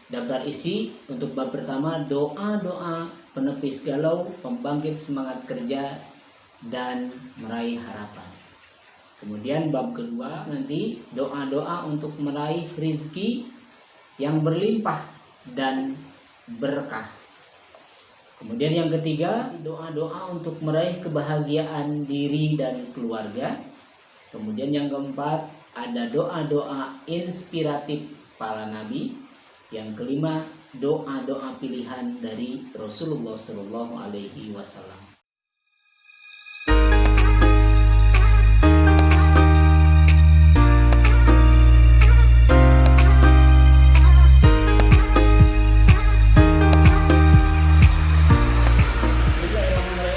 Daftar isi untuk bab pertama, doa-doa penepis galau, pembangkit semangat kerja, dan meraih harapan. Kemudian bab kedua nanti doa-doa untuk meraih rizki yang berlimpah dan berkah. Kemudian yang ketiga, doa-doa untuk meraih kebahagiaan diri dan keluarga. Kemudian yang keempat, ada doa-doa inspiratif para nabi. Yang kelima, doa-doa pilihan dari Rasulullah Shallallahu Alaihi Wasallam.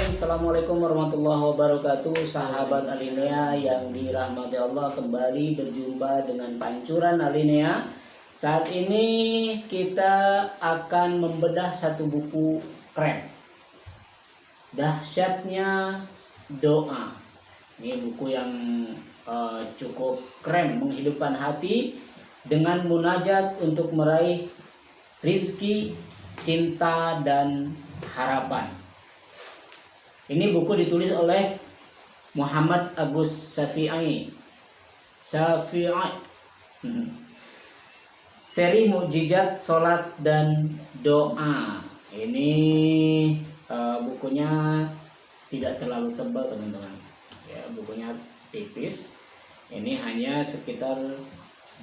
Assalamualaikum warahmatullahi wabarakatuh. Sahabat Alinea yang dirahmati Allah, kembali berjumpa dengan pancuran Alinea. Saat ini kita akan membedah satu buku keren, Dahsyatnya Doa. Ini buku yang cukup keren, menghidupkan hati dengan munajat untuk meraih rizki, cinta, dan harapan. Ini buku ditulis oleh Muhammad Agus Syafi'i. Seri Mukjizat Salat dan Doa. Ini bukunya tidak terlalu tebal teman-teman. Ya, bukunya tipis. Ini hanya sekitar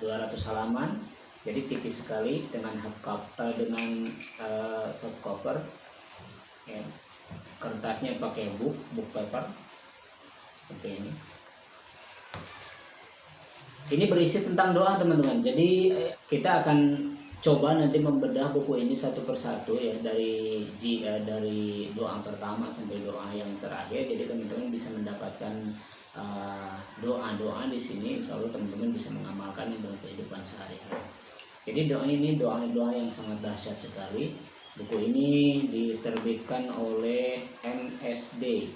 200 halaman. Jadi tipis sekali dengan soft cover. Ya. Kertasnya pakai book paper seperti ini. Ini berisi tentang doa teman-teman. Jadi kita akan coba nanti membedah buku ini satu persatu ya, dari doa pertama sampai doa yang terakhir. Jadi teman-teman bisa mendapatkan doa-doa di sini. Insya Allah teman-teman bisa mengamalkan dalam kehidupan sehari-hari. Jadi doa ini doa-doa yang sangat dahsyat sekali. Buku ini diterbitkan oleh MSD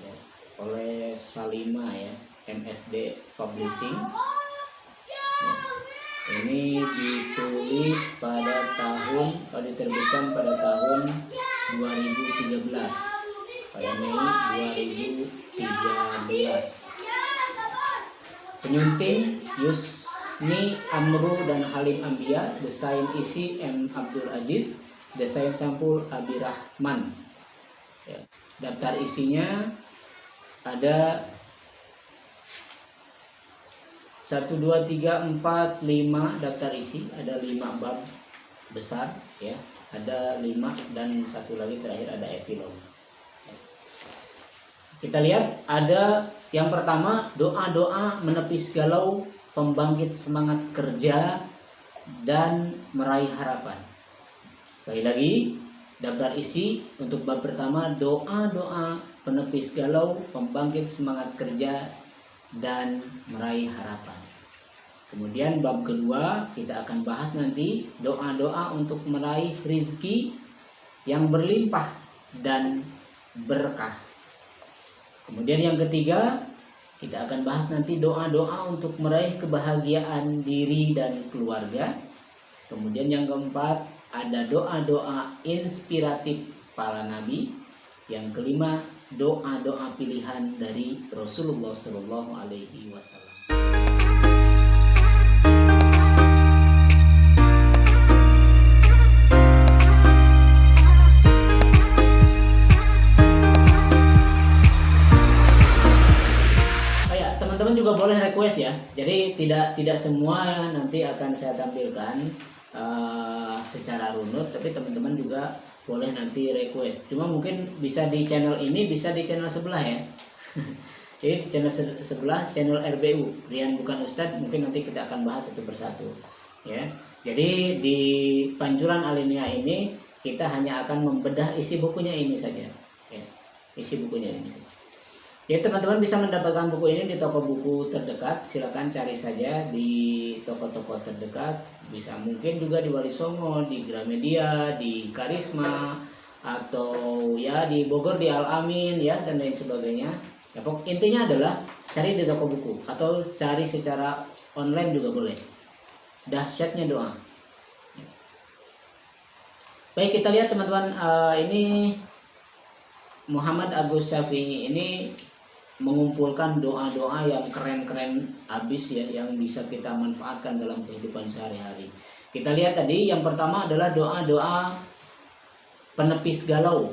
ya, oleh Salima ya, MSD Publishing ya. Ini ditulis diterbitkan pada tahun 2013, pada Mei 2013. Penyunting Yusni Amru dan Halim Ambia, desain isi M. Abdul Aziz, desain sampul Abi Rahman ya. Daftar isinya ada 1, 2, 3, 4, 5 daftar isi, ada 5 bab besar ya, ada 5 dan satu lagi terakhir ada epilog. Kita lihat ada yang pertama, doa-doa menepis galau, pembangkit semangat kerja, dan meraih harapan. Sekali lagi, daftar isi untuk bab pertama, doa-doa penepis galau, pembangkit semangat kerja, dan meraih harapan. Kemudian bab kedua kita akan bahas nanti doa-doa untuk meraih rizki yang berlimpah dan berkah. Kemudian yang ketiga kita akan bahas nanti doa-doa untuk meraih kebahagiaan diri dan keluarga. Kemudian yang keempat ada doa-doa inspiratif para nabi. Yang kelima, doa-doa pilihan dari Rasulullah Shallallahu Alaihi Wasallam. Teman-teman juga boleh request ya. Jadi tidak semua nanti akan saya tampilkan secara runut, tapi teman-teman juga boleh nanti request. Cuma mungkin bisa di channel ini, bisa di channel sebelah ya. Jadi di channel sebelah, channel RBU Rian Bukan Ustadz, mungkin nanti kita akan bahas satu persatu ya. Jadi di pancuran Alinea ini kita hanya akan membedah isi bukunya ini saja ya. Isi bukunya ini saja. Ya, teman-teman bisa mendapatkan buku ini di toko buku terdekat. Silakan cari saja di toko-toko terdekat. Bisa mungkin juga di Wali Songo, di Gramedia, di Karisma, atau ya di Bogor di Al Amin ya, dan lain sebagainya. Ya, intinya adalah cari di toko buku atau cari secara online juga boleh. Dahsyatnya Doa. Baik, kita lihat teman-teman, ini Muhammad Agus Syafi'i ini mengumpulkan doa-doa yang keren-keren habis ya, yang bisa kita manfaatkan dalam kehidupan sehari-hari. Kita lihat tadi yang pertama adalah doa-doa penepis galau,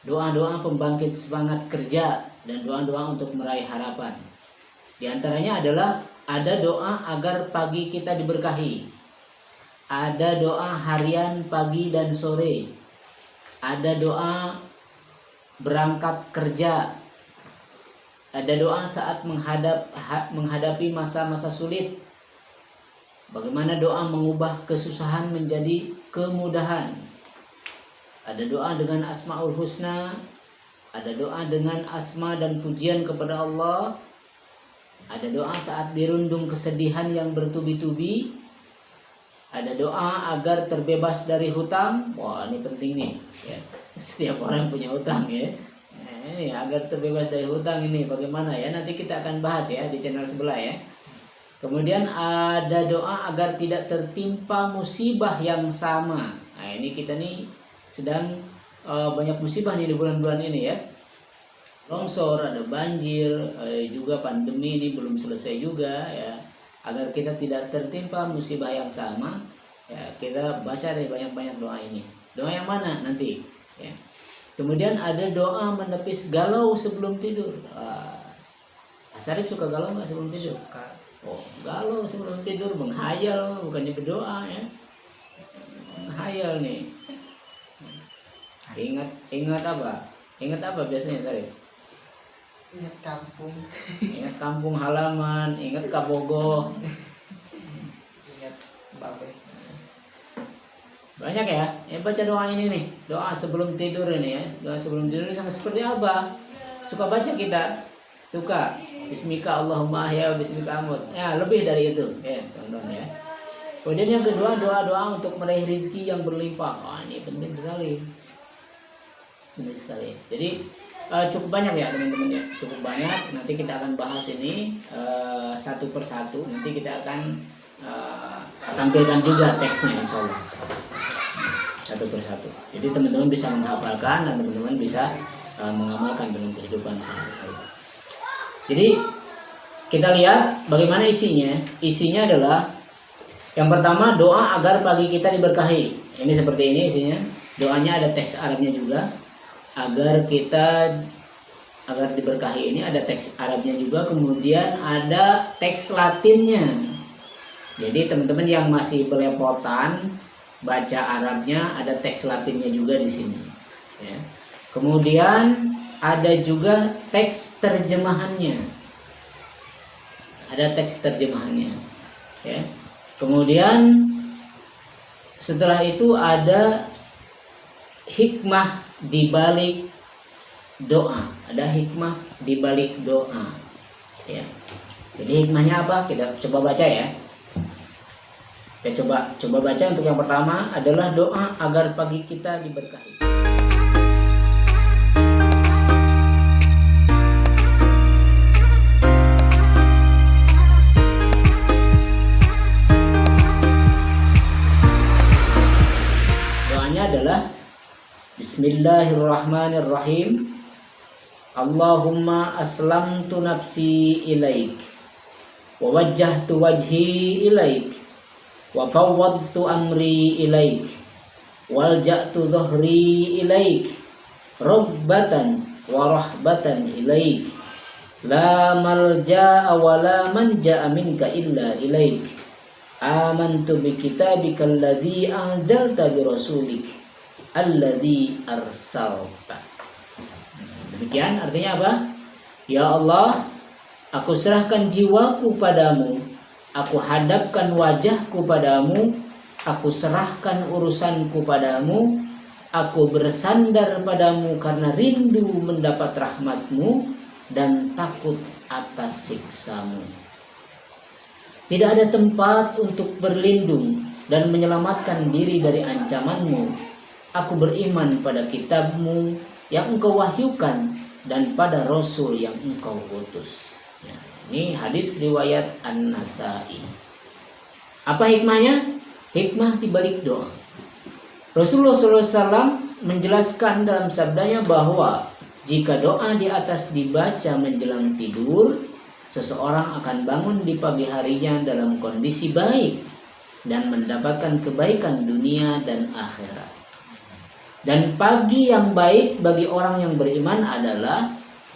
doa-doa pembangkit semangat kerja, dan doa-doa untuk meraih harapan. Di antaranya adalah ada doa agar pagi kita diberkahi, ada doa harian pagi dan sore, ada doa berangkat kerja, ada doa saat menghadapi masa-masa sulit, bagaimana doa mengubah kesusahan menjadi kemudahan, ada doa dengan Asmaul Husna, ada doa dengan asma dan pujian kepada Allah, ada doa saat dirundung kesedihan yang bertubi-tubi, ada doa agar terbebas dari hutang. Wah, ini penting nih ya. Setiap orang punya hutang ya. Ini agar terbebas dari hutang, ini bagaimana ya, nanti kita akan bahas ya di channel sebelah ya. Kemudian ada doa agar tidak tertimpa musibah yang sama. Nah, ini kita nih sedang banyak musibah nih di bulan-bulan ini ya. Longsor, ada banjir, ada juga pandemi ini belum selesai juga ya. Agar kita tidak tertimpa musibah yang sama ya, kita baca deh banyak-banyak doa ini. Doa yang mana nanti ya. Kemudian ada doa menepis galau sebelum tidur. Asarif suka galau nggak sebelum tidur? Suka. Oh, galau sebelum tidur, menghayal, bukannya berdoa ya. Menghayal nih. Ingat apa? Ingat apa biasanya, Sarif? Ingat kampung. Ingat kampung halaman, ingat kabogoh. Ingat babe. Banyak ya. Baca doa ini nih, doa sebelum tidur ini ya. Doa sebelum tidur ini seperti apa? Suka baca kita? Suka. Bismika Allahumma ahya, bismika amut. Ya, lebih dari itu ya, teman-teman ya. Kemudian yang kedua, doa-doa untuk meraih rezeki yang berlimpah. Wah, ini penting sekali. Penting sekali. Jadi cukup banyak ya teman-teman ya, cukup banyak. Nanti kita akan bahas ini satu persatu. Nanti kita akan tampilkan juga teksnya, insya Allah satu persatu. Jadi teman-teman bisa menghafalkan dan teman-teman bisa mengamalkan dalam kehidupan sehari-hari. Jadi kita lihat bagaimana isinya. Isinya adalah yang pertama, doa agar pagi kita diberkahi. Ini seperti ini isinya. Doanya ada teks Arabnya juga. Agar diberkahi, ini ada teks Arabnya juga, kemudian ada teks Latinnya. Jadi teman-teman yang masih belepotan baca Arabnya, ada teks Latinnya juga di sini ya. Kemudian ada juga teks terjemahannya, ada teks terjemahannya ya. Kemudian setelah itu ada hikmah di balik doa, ada hikmah di balik doa ya. Jadi hikmahnya apa? Kita coba baca ya. Kita coba baca. Untuk yang pertama adalah doa agar pagi kita diberkahi. Doanya adalah Bismillahirrahmanirrahim. Allahumma aslamtu nafsi ilaik wa wajjahtu wajhi ilaik wa fawwadtu amri ilaik walja'tu dhahri ilaik rabbatan wa rahbatan ilaik la malja'a wa la manja'a minka illa ilaik amantu bi kitabika alladhi anzalta bi rasulik alladzi arsalta. Demikian artinya apa? Ya Allah, aku serahkan jiwaku padamu, aku hadapkan wajahku padamu, aku serahkan urusanku padamu, aku bersandar padamu karena rindu mendapat rahmatmu dan takut atas siksamu. Tidak ada tempat untuk berlindung dan menyelamatkan diri dari ancamanmu. Aku beriman pada kitabmu yang engkau wahyukan dan pada rasul yang engkau utus. Ya, ini hadis riwayat An-Nasai. Apa hikmahnya? Hikmah dibalik doa. Rasulullah SAW menjelaskan dalam sabdanya bahwa jika doa di atas dibaca menjelang tidur, seseorang akan bangun di pagi harinya dalam kondisi baik dan mendapatkan kebaikan dunia dan akhirat. Dan pagi yang baik bagi orang yang beriman adalah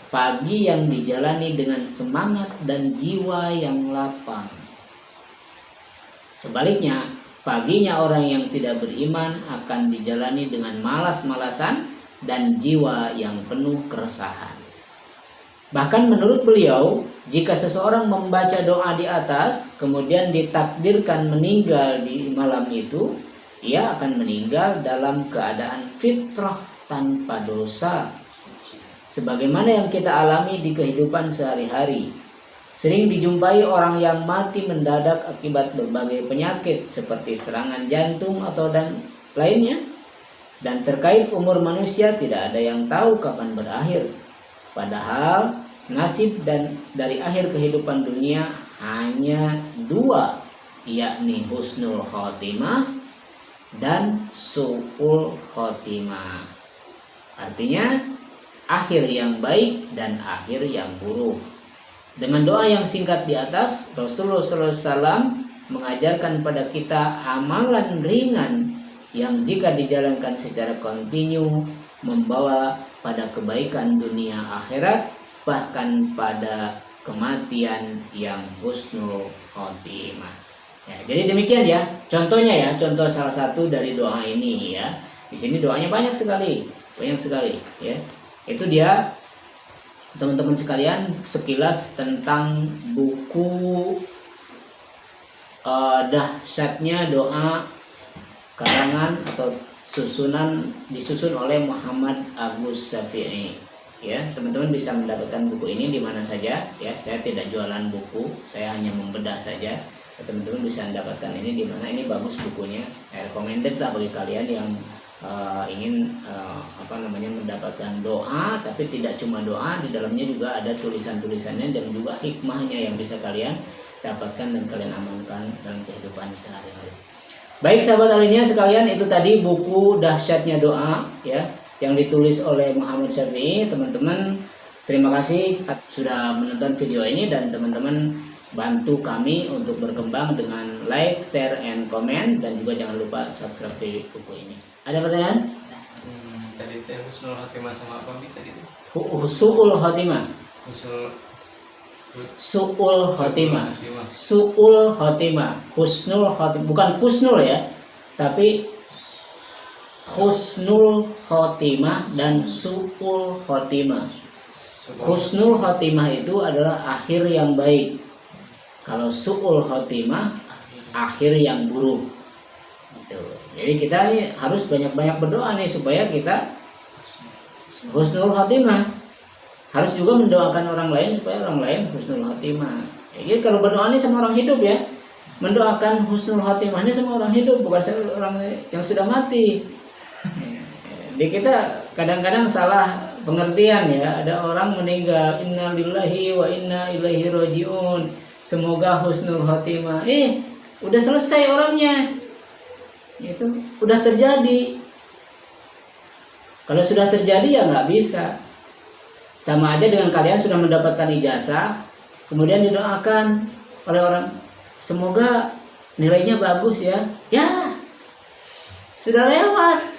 pagi yang dijalani dengan semangat dan jiwa yang lapang. Sebaliknya, paginya orang yang tidak beriman akan dijalani dengan malas-malasan dan jiwa yang penuh keresahan. Bahkan menurut beliau, jika seseorang membaca doa di atas, kemudian ditakdirkan meninggal di malam itu, ia akan meninggal dalam keadaan fitrah tanpa dosa. Sebagaimana yang kita alami di kehidupan sehari-hari. Sering dijumpai orang yang mati mendadak akibat berbagai penyakit seperti serangan jantung atau dan lainnya. Dan terkait umur manusia tidak ada yang tahu kapan berakhir. Padahal nasib dari akhir kehidupan dunia hanya dua, yakni husnul khotimah dan su'ul khotimah. Artinya akhir yang baik dan akhir yang buruk. Dengan doa yang singkat di atas, Rasulullah SAW mengajarkan pada kita amalan ringan yang jika dijalankan secara kontinu membawa pada kebaikan dunia akhirat, bahkan pada kematian yang husnul khotimah. Ya, jadi demikian ya, contohnya ya, contoh salah satu dari doa ini ya. Di sini doanya banyak sekali ya. Itu dia teman-teman sekalian sekilas tentang buku Dahsyatnya Doa karangan atau disusun oleh Muhammad Agus Syafi'i. Ya, teman-teman bisa mendapatkan buku ini di mana saja ya. Saya tidak jualan buku, saya hanya membedah saja. Teman-teman bisa mendapatkan ini di mana. Ini bagus bukunya. Recommended lah bagi kalian yang ingin mendapatkan doa, tapi tidak cuma doa, di dalamnya juga ada tulisan-tulisannya dan juga hikmahnya yang bisa kalian dapatkan dan kalian amalkan dalam kehidupan sehari-hari. Baik sahabat Alinia sekalian, itu tadi buku Dahsyatnya Doa ya, yang ditulis oleh Muhammad Syafi'i. Teman-teman, terima kasih sudah menonton video ini, dan teman-teman bantu kami untuk berkembang dengan like, share, and comment, dan juga jangan lupa subscribe di buku ini. Ada pertanyaan? Tadi teh husnul khotimah sama apa tadi itu? Su'ul khotimah. Su'ul khotimah. Su'ul khotimah. Husnul khotimah, bukan husnul ya, tapi husnul khotimah dan su'ul khotimah. Husnul khotimah itu adalah akhir yang baik. Kalau su'ul khotimah akhir yang buruk. Gitu. Jadi kita nih harus banyak-banyak berdoa nih supaya kita husnul khotimah. Harus juga mendoakan orang lain supaya orang lain husnul khotimah. Jadi kalau berdoa nih sama orang hidup ya, mendoakan husnul khotimahnya sama orang hidup, bukan sama orang yang sudah mati. Di kita kadang-kadang salah pengertian ya. Ada orang meninggal, inna lillahi wa inna ilaihi rajiun, semoga husnul khotimah. Udah selesai orangnya. Itu udah terjadi. Kalau sudah terjadi ya nggak bisa. Sama aja dengan kalian sudah mendapatkan ijazah, kemudian didoakan oleh orang, semoga nilainya bagus ya. Ya, sudah lewat.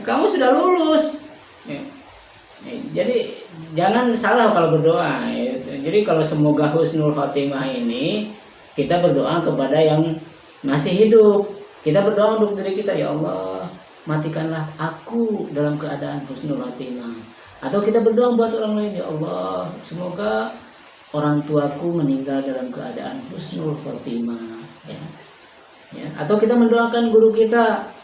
Kamu sudah lulus. Jadi jangan salah kalau berdoa. Jadi kalau semoga husnul khotimah ini, kita berdoa kepada yang masih hidup. Kita berdoa untuk diri kita, ya Allah, matikanlah aku dalam keadaan husnul khotimah. Atau kita berdoa buat orang lain, ya Allah, semoga orang tuaku meninggal dalam keadaan husnul khotimah. Ya. Atau kita mendoakan guru kita,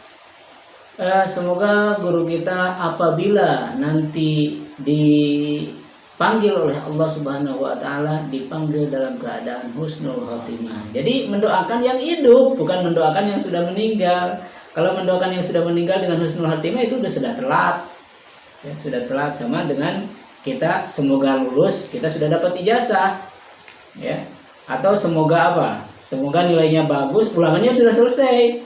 semoga guru kita apabila nanti dipanggil oleh Allah Subhanahu wa taala dipanggil dalam keadaan husnul khotimah. Jadi mendoakan yang hidup, bukan mendoakan yang sudah meninggal. Kalau mendoakan yang sudah meninggal dengan husnul khotimah itu sudah telat. Ya, sudah telat, sama dengan kita semoga lulus, kita sudah dapat ijazah. Ya. Atau semoga apa? Semoga nilainya bagus, ulangannya sudah selesai.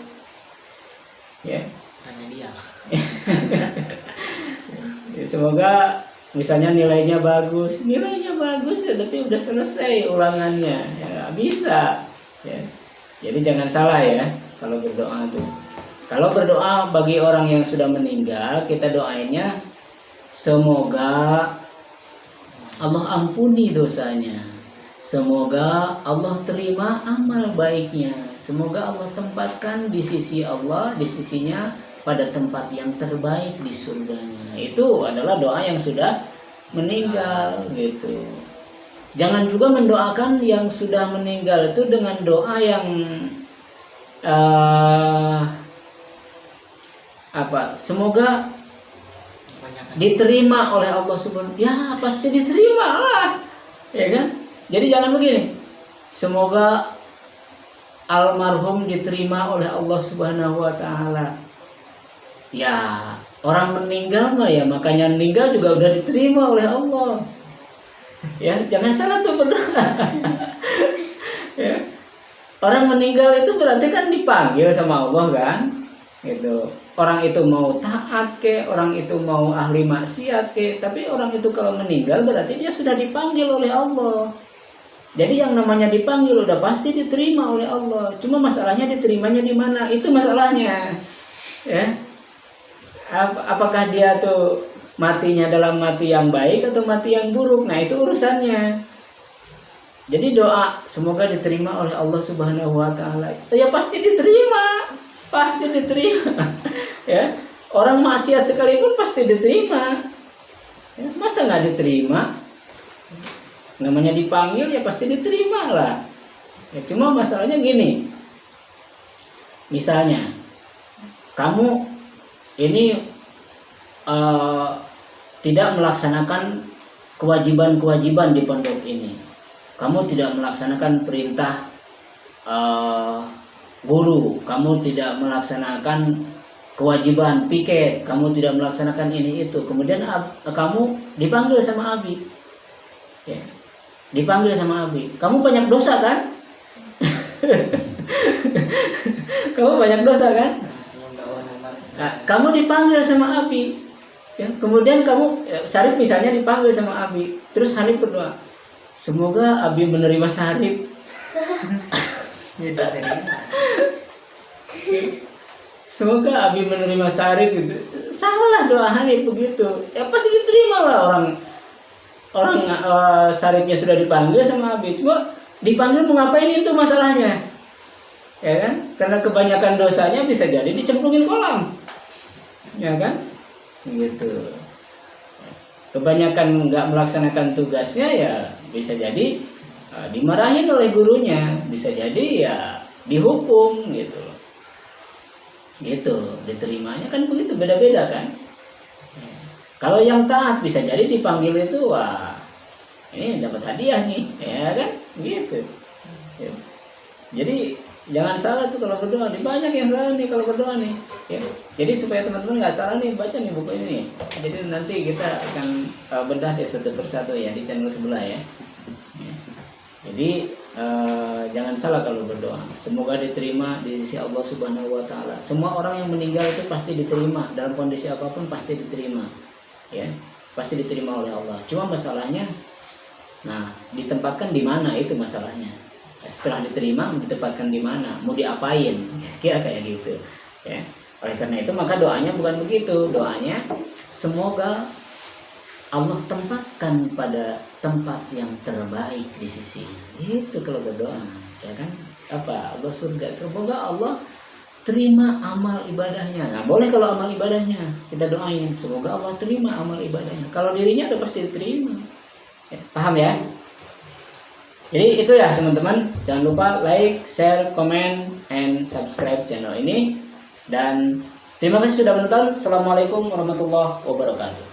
Ya. Karena dia. Semoga misalnya nilainya bagus ya, tapi udah selesai ulangannya, ya nggak bisa. Ya. Jadi jangan salah ya kalau berdoa tuh. Kalau berdoa bagi orang yang sudah meninggal, kita doainnya semoga Allah ampuni dosanya, semoga Allah terima amal baiknya, semoga Allah tempatkan di sisi Allah, di sisinya pada tempat yang terbaik di surganya. Itu adalah doa yang sudah meninggal gitu. Jangan juga mendoakan yang sudah meninggal itu dengan doa yang semoga diterima oleh Allah Subhanahu. Ya pasti diterima lah, ya kan? Jadi jangan begini. Semoga almarhum diterima oleh Allah Subhanahu wa taala. Ya, orang meninggal mah ya makanya meninggal juga udah diterima oleh Allah. Ya, jangan salah tuh berdoa. Ya. Orang meninggal itu berarti kan dipanggil sama Allah kan? Gitu. Orang itu mau taat ke, orang itu mau ahli maksiat ke, tapi orang itu kalau meninggal berarti dia sudah dipanggil oleh Allah. Jadi yang namanya dipanggil udah pasti diterima oleh Allah. Cuma masalahnya diterimanya di mana? Itu masalahnya. Ya. Apakah dia tuh matinya dalam mati yang baik atau mati yang buruk? Nah, itu urusannya. Jadi doa semoga diterima oleh Allah Subhanahu wa taala. Ya pasti diterima. Pasti diterima. Ya. Orang maksiat sekalipun pasti diterima. Ya, masa nggak diterima? Namanya dipanggil ya pasti diterima lah. Ya, cuma masalahnya gini. Misalnya kamu ini tidak melaksanakan kewajiban-kewajiban di pondok ini. Kamu tidak melaksanakan perintah guru, kamu tidak melaksanakan kewajiban piket, kamu tidak melaksanakan ini itu. Kemudian kamu dipanggil sama Abi, ya, dipanggil sama Abi. Kamu banyak dosa kan? Kamu banyak dosa kan? Nah, kamu dipanggil sama Abi, ya, kemudian kamu Syarif misalnya dipanggil sama Abi, terus Hanif berdoa, semoga Abi menerima Syarif. Ya diterima. Semoga Abi menerima Syarif gitu. Salah doa Hanif begitu. Ya pasti diterima lah orang Syarifnya sudah dipanggil sama Abi. Cuma dipanggil mau ngapain itu masalahnya. Ya kan? Karena kebanyakan dosanya bisa jadi dicemplungin kolam. Ya kan? Gitu. Kebanyakan nggak melaksanakan tugasnya ya bisa jadi dimarahin oleh gurunya, bisa jadi ya dihukum gitu. Gitu, diterimanya kan begitu, beda-beda kan. Kalau yang taat bisa jadi dipanggil itu wah ini dapat hadiah nih, ya kan? Gitu. Jadi jangan salah tuh kalau berdoa. Banyak yang salah nih kalau berdoa nih. Ya. Jadi supaya teman-teman nggak salah nih, baca nih buku ini nih. Jadi nanti kita akan bedah deh satu persatu ya di channel sebelah ya. Jadi jangan salah kalau berdoa. Semoga diterima di sisi Allah Subhanahu wa taala. Semua orang yang meninggal itu pasti diterima dalam kondisi apapun, pasti diterima. Ya, pasti diterima oleh Allah. Cuma masalahnya nah, ditempatkan di mana itu masalahnya. Setelah diterima ditempatkan di mana, mau diapain, kira kayak gitu ya. Oleh karena itu maka doanya bukan begitu. Doanya semoga Allah tempatkan pada tempat yang terbaik di sisi. Itu kalau berdoa, ya kan? Apa? Allah surga. Semoga Allah terima amal ibadahnya. Nah, boleh kalau amal ibadahnya kita doain, semoga Allah terima amal ibadahnya. Kalau dirinya udah pasti diterima. Ya, paham ya? Jadi itu ya teman-teman, jangan lupa like, share, comment, and subscribe channel ini. Dan terima kasih sudah menonton. Assalamualaikum warahmatullahi wabarakatuh.